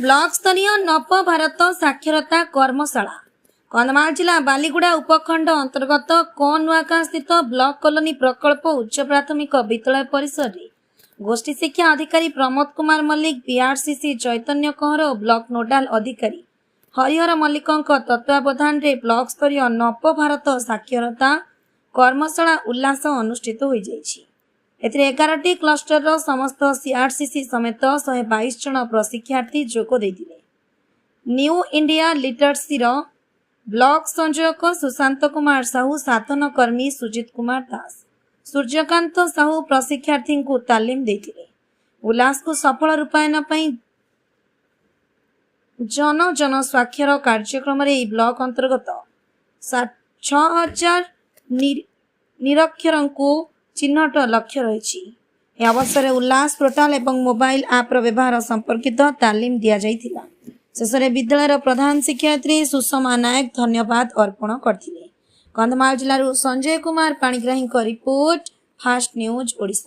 Block स्तरीय नव भारत साक्षरता कर्मशाला कंधमाल जिला बालीगुड़ा उपखंड अंतर्गत कोनुआका स्थित ब्लॉक कॉलोनी प्रकल्प उच्च प्राथमिक विद्यालय परिसर में गोष्ठी शिक्षा अधिकारी प्रमोद कुमार मल्लिक बीआरसीसी चैतन्य कंवर और ब्लॉक नोडाल अधिकारी हरिहर मल्लिकों तत्वावधान रे ब्लॉक स्तरीय नव भारत साक्षरता कर्मशाला उल्लास अनुष्ठित हो जाइछि। एथिरे 11टी क्लस्टर समस्त सीआरसीसी समेत 122 जन प्रशिक्षार्थी जोग देथिले। न्यू इंडिया लिटरेसी ब्लॉक संयोजक सुशांत कुमार साहू, साधन कर्मी सुजित कुमार दास, सूर्यकांत साहू प्रशिक्षार्थी को तालीम देथिले। उल्लास को सफल रूपायन पई जन जन स्वाक्षर कार्यक्रम रे ब्लॉक अंतर्गत 6000 निरक्षर को चिन्हट लक्ष्य रही। अवसर उल्लास पोर्टाल एवं मोबाइल आप व्यवहार संपर्कित तालीम दि जाइथिला। शेषे विद्यालय प्रधान शिक्षयित्री सुषमा नायक धन्यवाद अर्पण करथिले। कंधमाल जिल्लारू Sanjay Kumar Panigrahi report, fast news Odisha.